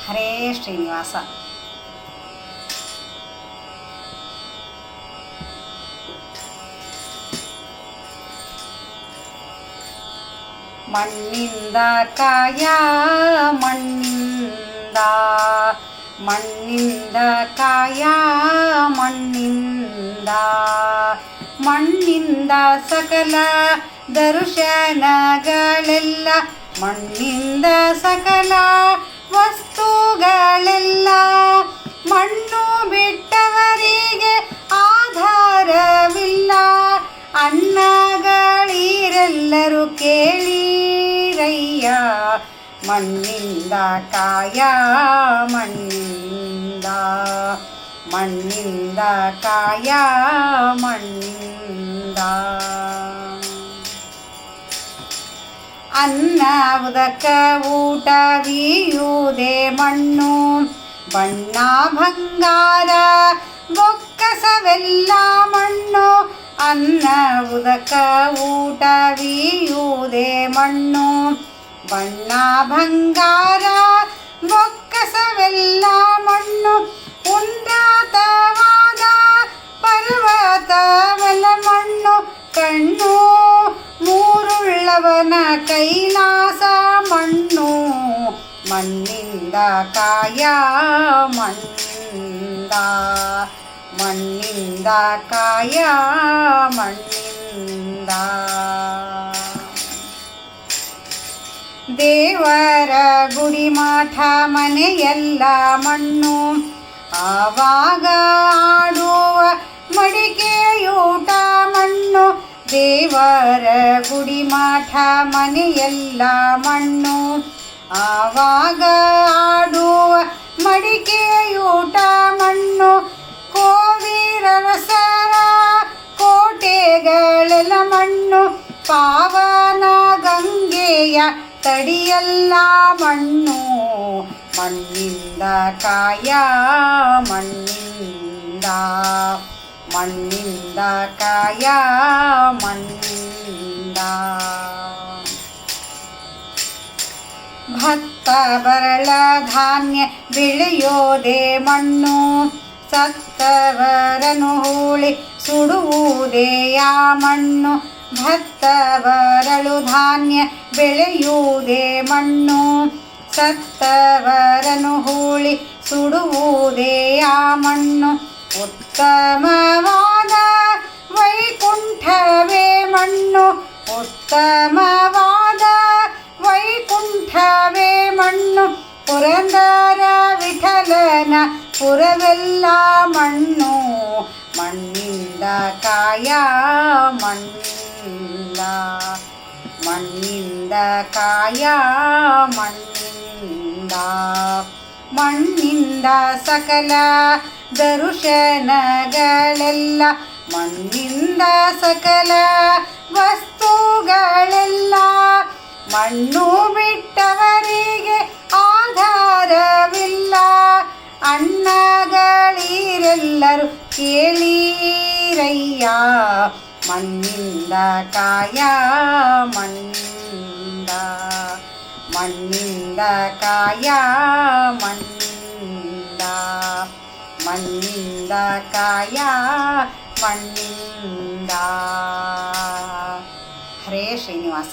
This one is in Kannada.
ಹರೇ ಶ್ರೀನಿವಾಸ. ಮಣ್ಣಿಂದ ಕಾಯ ಮಣ್ಣಿಂದ, ಮಣ್ಣಿಂದ ಕಾಯ ಮಣ್ಣಿಂದ, ಮಣ್ಣಿಂದ ಸಕಲ ದರ್ಶನಗಳೆಲ್ಲ, ಮಣ್ಣಿಂದ ಸಕಲ ವಸ್ತುಗಳೆಲ್ಲ. ಮಣ್ಣು ಬಿಟ್ಟವರಿಗೆ ಆಧಾರವಿಲ್ಲ, ಅನ್ನಗಳಿರೆಲ್ಲರೂ ಕೇಳಿರಯ್ಯ. ಮಣ್ಣಿಂದ ಕಾಯ ಮಣ್ಣಿಂದ, ಮಣ್ಣಿಂದ ಕಾಯ ಮಣ್ಣಿಂದ. ಅನ್ನ ಉದಕ ಊಟವಿಯುವುದೇ ಮಣ್ಣು, ಬಣ್ಣ ಬಂಗಾರ ಬೊಕ್ಕಸವೆಲ್ಲ ಮಣ್ಣು. ಅನ್ನ ಉದಕ ಊಟವಿಯುವುದೇ ಮಣ್ಣು, ಬಣ್ಣ ಬಂಗಾರ ಬೊಕ್ಕಸವೆಲ್ಲ ಮಣ್ಣು. ಉನ್ನತವಾದ ಪರ್ವತವೆಲ್ಲ ಮಣ್ಣು, ಕಣ್ಣು ಮೂರುಳ್ಳವನ ಕೈಲಾಸ ಮಣ್ಣು. ಮಣ್ಣಿಂದ ಕಾಯ ಮಣ್ಣಿಂದ, ಮಣ್ಣಿಂದ ಕಾಯ ಮಣ್ಣಿಂದ. ದೇವರ ಗುಡಿ ಮಠ ಮನೆಯೆಲ್ಲ ಮಣ್ಣು, ಆವಾಗ ಆಡುವ ಮಡಿಕೆಯೂಟ ಮಣ್ಣು. ದೇವರ ಗುಡಿ ಮಠ ಮನೆಯೆಲ್ಲ ಮಣ್ಣು, ಆವಾಗ ಆಡುವ ಮಡಿಕೆಯೂಟ ಮಣ್ಣು. ಕೋವಿರರಸರ ಕೋಟೆಗಳೆಲ್ಲ ಮಣ್ಣು, ಪಾವನ ಗಂಗೆಯ ತಡಿಯೆಲ್ಲ ಮಣ್ಣು. ಮಣ್ಣಿಂದ ಕಾಯ ಮಣ್ಣಿಂದ, ಮಣ್ಣಿಂದ ಕಾಯ ಮಣ್ಣಿಂದ. ಭತ್ತ ಬರಳ ಧಾನ್ಯ ಬೆಳೆಯೋದೇ ಮಣ್ಣು, ಸತ್ತವರನು ಹೂಳಿ ಸುಡುವುದೇ ಆ ಮಣ್ಣು. ಭತ್ತ ಬರಳು ಧಾನ್ಯ ಬೆಳೆಯುವುದೇ ಮಣ್ಣು, ಸತ್ತವರನು ಹೂಳಿ ಸುಡುವುದೇ ಆ ಮಣ್ಣು. ಉತ್ತಮವಾದ ವೈಕುಂಠವೇ ಮಣ್ಣು, ಉತ್ತಮವಾದ ವೈಕುಂಠವೇ ಮಣ್ಣು. ಪುರಂದರ ವಿಠಲನ ಪುರವೆಲ್ಲ ಮಣ್ಣು, ಮಣ್ಣಿಂದ ಕಾಯ ಮಣ್ಣಿಂದ, ಮಣ್ಣಿಂದ ಕಾಯ ಮಣ್ಣಿಂದ. ಮಣ್ಣಿಂದ ಸಕಲ ದರ್ಶನಗಳೆಲ್ಲ, ಮಣ್ಣಿಂದ ಸಕಲ ವಸ್ತುಗಳೆಲ್ಲ. ಮಣ್ಣು ಬಿಟ್ಟವರಿಗೆ ಆಧಾರವಿಲ್ಲ, ಅನ್ನಗಳಿರೆಲ್ಲರೂ ಕೇಳಿರಯ್ಯ. ಮಣ್ಣಿಂದ ಕಾಯ ಮಣ್ಣಿಂದ, ಮಣ್ಣಿಂದ ಕಾಯ ಮಣ್ಣಿಂದ, ಮಣ್ಣಿಂದ ಕಾಯ ಮಣ್ಣಿಂದ. ಹರೇ ಶ್ರೀನಿವಾಸ.